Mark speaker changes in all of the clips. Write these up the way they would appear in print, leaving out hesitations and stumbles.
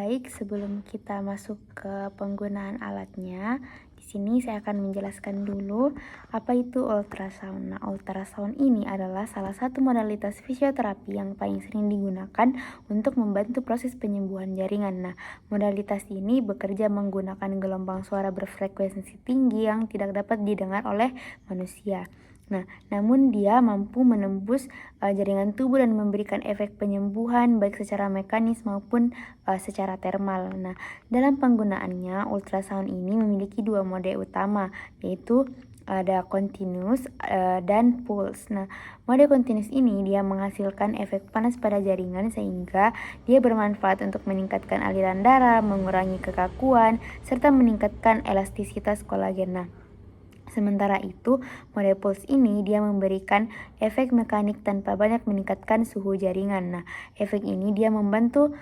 Speaker 1: Baik, sebelum kita masuk ke penggunaan alatnya, di sini saya akan menjelaskan dulu apa itu ultrasound. Nah, ultrasound ini adalah salah satu modalitas fisioterapi yang paling sering digunakan untuk membantu proses penyembuhan jaringan. Nah, modalitas ini bekerja menggunakan gelombang suara berfrekuensi tinggi yang tidak dapat didengar oleh manusia. Nah, namun dia mampu menembus jaringan tubuh dan memberikan efek penyembuhan baik secara mekanis maupun secara termal. Nah, dalam penggunaannya ultrasound ini memiliki dua mode utama, yaitu ada continuous dan pulse. Nah, mode continuous ini dia menghasilkan efek panas pada jaringan sehingga dia bermanfaat untuk meningkatkan aliran darah, mengurangi kekakuan, serta meningkatkan elastisitas kolagen. Nah, sementara itu, mode pulse ini dia memberikan efek mekanik tanpa banyak meningkatkan suhu jaringan. Nah, efek ini dia membantu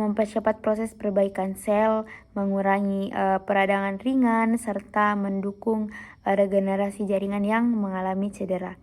Speaker 1: mempercepat proses perbaikan sel, mengurangi peradangan ringan, serta mendukung regenerasi jaringan yang mengalami cedera.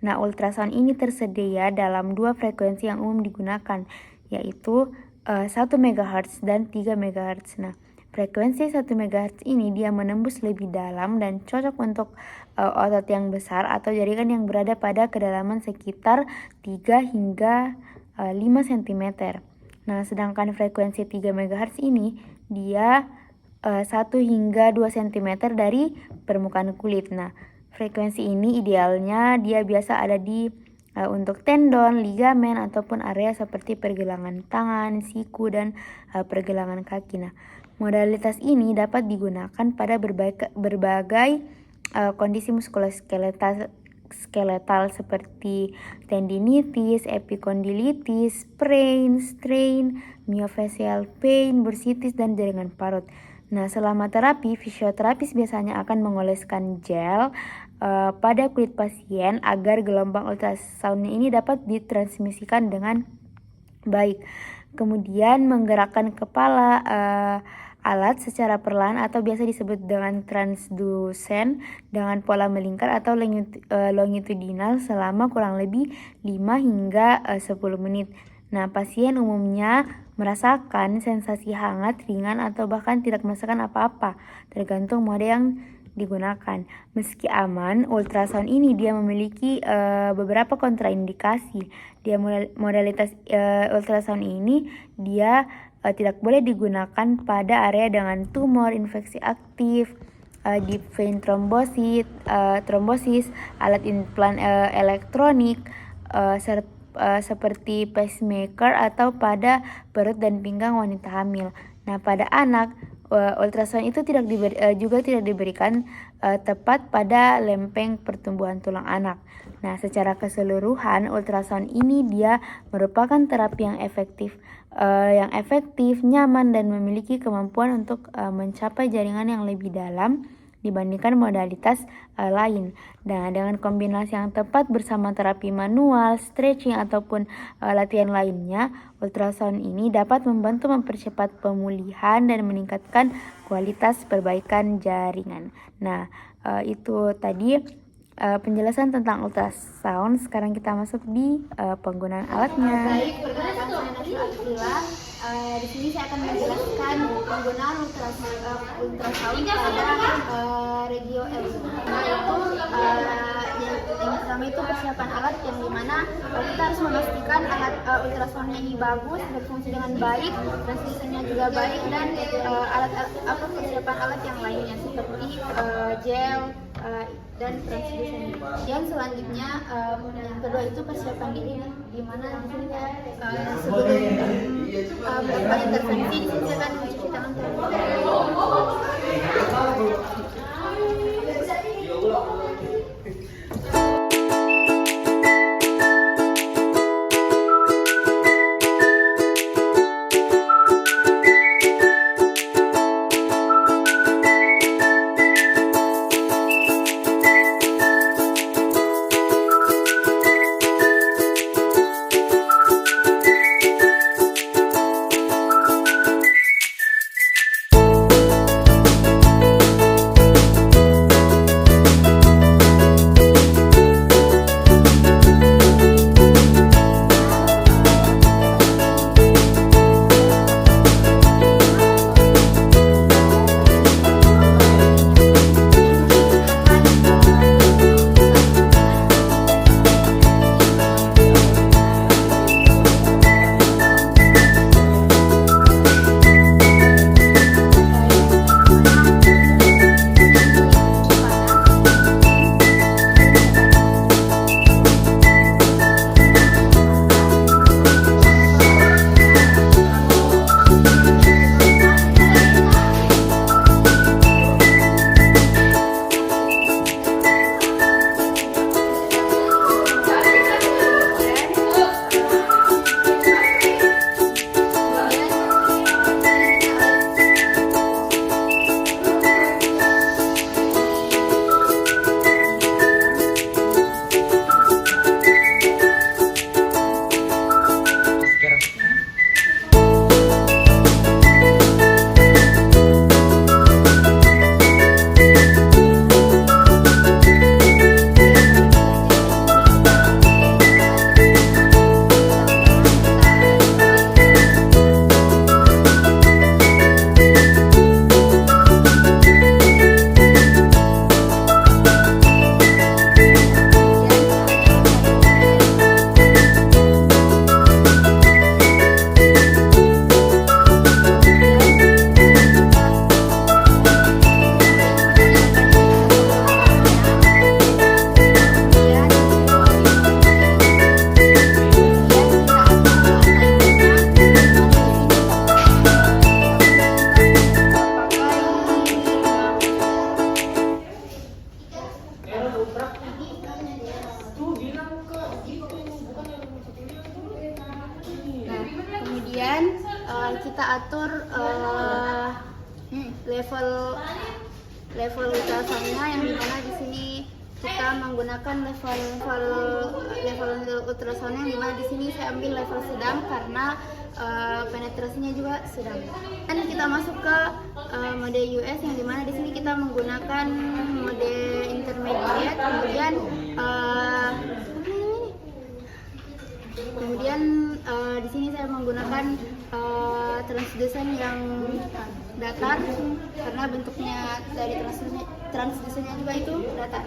Speaker 1: Nah, ultrasound ini tersedia dalam dua frekuensi yang umum digunakan, yaitu 1 MHz dan 3 MHz. Nah, frekuensi 1 MHz ini dia menembus lebih dalam dan cocok untuk otot yang besar atau jaringan yang berada pada kedalaman sekitar 3 hingga 5 cm. Nah, sedangkan frekuensi 3 MHz ini dia 1 hingga 2 cm dari permukaan kulit. Nah, frekuensi ini idealnya dia biasa ada di untuk tendon, ligamen, ataupun area seperti pergelangan tangan, siku, dan pergelangan kaki. Nah, modalitas ini dapat digunakan pada berbagai kondisi muskuloskeletal seperti tendinitis, epikondilitis, sprain, strain, myofascial pain, bursitis, dan jaringan parut. Nah, selama terapi, fisioterapis biasanya akan mengoleskan gel pada kulit pasien agar gelombang ultrasound ini dapat ditransmisikan dengan baik. Kemudian menggerakkan kepala alat secara perlahan atau biasa disebut dengan transdusen dengan pola melingkar atau longitudinal selama kurang lebih 5 hingga 10 menit. Nah, pasien umumnya merasakan sensasi hangat, ringan, atau bahkan tidak merasakan apa-apa, tergantung mode yang digunakan. Meski aman, ultrasound ini dia memiliki beberapa kontraindikasi. Dia modalitas ultrasound ini dia tidak boleh digunakan pada area dengan tumor, infeksi aktif, deep vein trombosis, alat implan elektronik, seperti pacemaker, atau pada perut dan pinggang wanita hamil. Nah, pada anak, ultrasound itu juga tidak diberikan tepat pada lempeng pertumbuhan tulang anak. Nah, secara keseluruhan ultrasound ini dia merupakan terapi yang efektif, nyaman, dan memiliki kemampuan untuk mencapai jaringan yang lebih dalam dibandingkan modalitas lain. Nah, dengan kombinasi yang tepat bersama terapi manual, stretching, ataupun latihan lainnya, ultrasound ini dapat membantu mempercepat pemulihan dan meningkatkan kualitas perbaikan jaringan. Nah, itu tadi penjelasan tentang ultrasound. Sekarang kita masuk di penggunaan alatnya.
Speaker 2: Baik, perkenalkan saya Nasra Akila. Di sini saya akan menjelaskan penggunaan ultrasound pada regio L. Nah, itu yang pertama itu persiapan alat, yang dimana kita harus memastikan alat ultrasoundnya ini bagus, berfungsi dengan baik, transmisinya juga baik, dan persiapan alat yang lainnya seperti gel dan transdusen. Yang selanjutnya yang kedua itu persiapan diri, di mana sebelum melakukan intervensi di sini akan mencuci tangan terlebih dahulu. Kemudian kita atur level ultrasoundnya, yang dimana di sini kita menggunakan level ultrasound yang dimana di sini saya ambil level sedang karena penetrasinya juga sedang. Dan kita masuk ke mode US, yang dimana di sini kita menggunakan mode intermediate. Kemudian di sini saya menggunakan transdusen yang datar karena bentuknya dari transdusennya juga itu datar.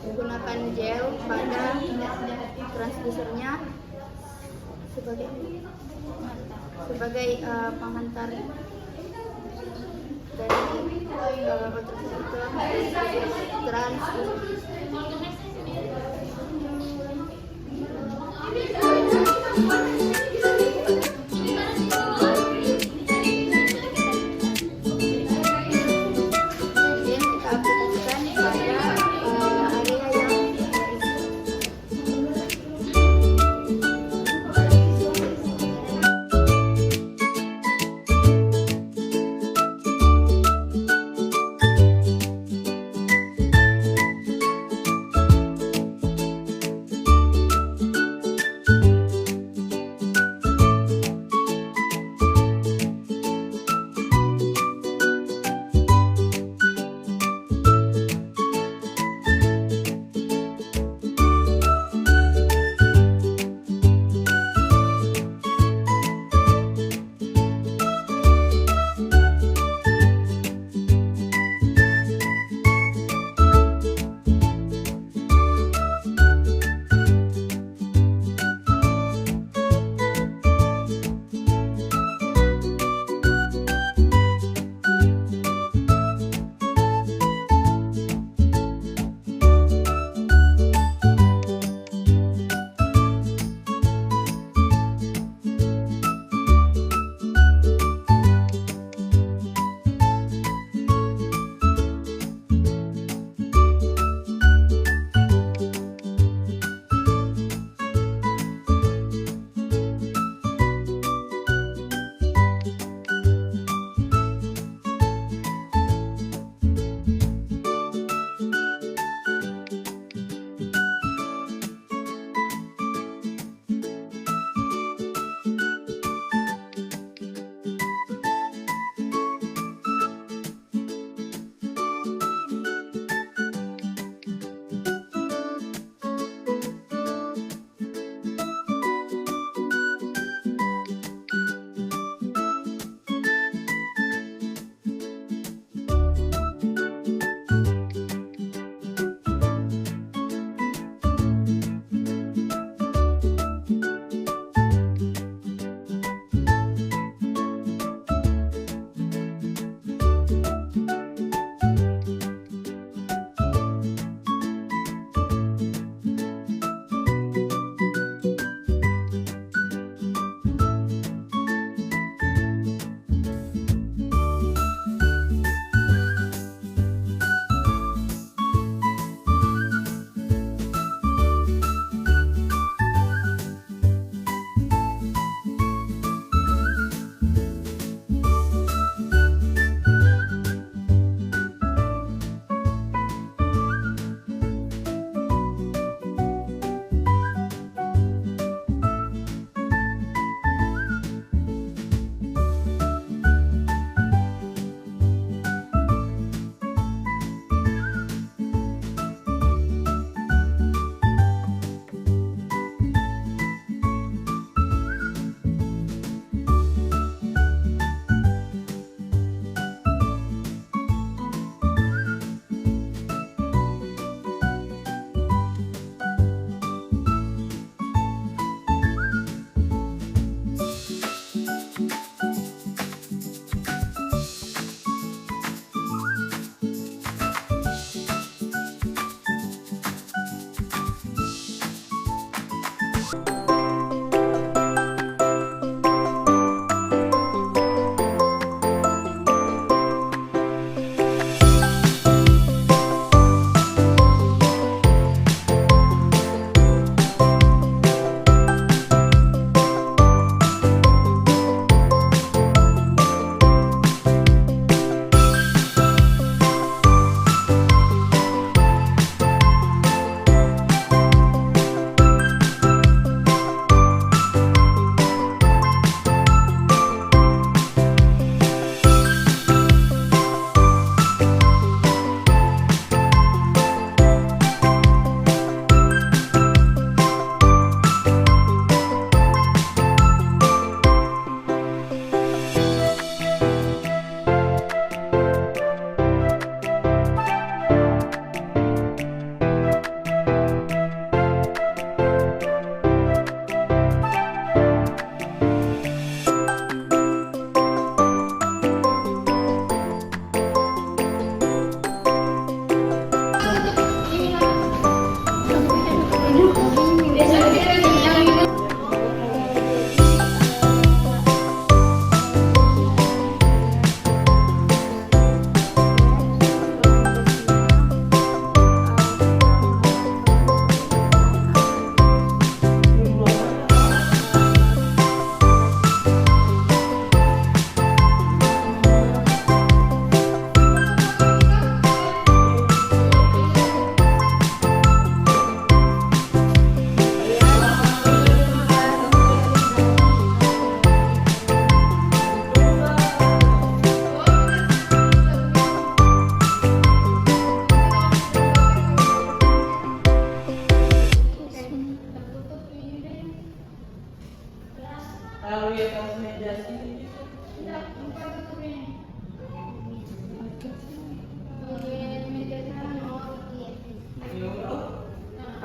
Speaker 2: Menggunakan gel pada transdusernya sebagai penghantar dari ultrasound ke transduser.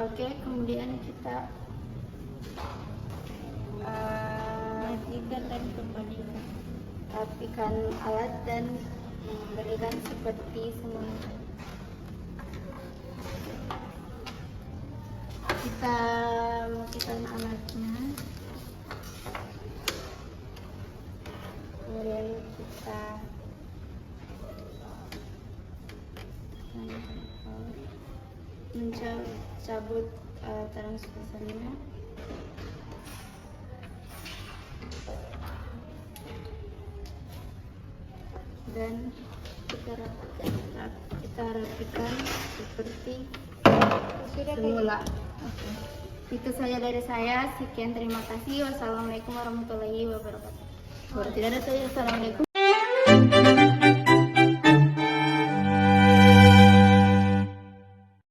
Speaker 2: Oke, kemudian kita rapikan dan kembalikan. Rapikan alat dan berikan seperti semula. Kita matikan alatnya, kemudian kita mencabut transversernya. Dan kita rapikan seperti semula. Itu saja dari saya. Sekian, terima kasih. Wassalamualaikum warahmatullahi wabarakatuh. Tidak ada saya. Assalamualaikum.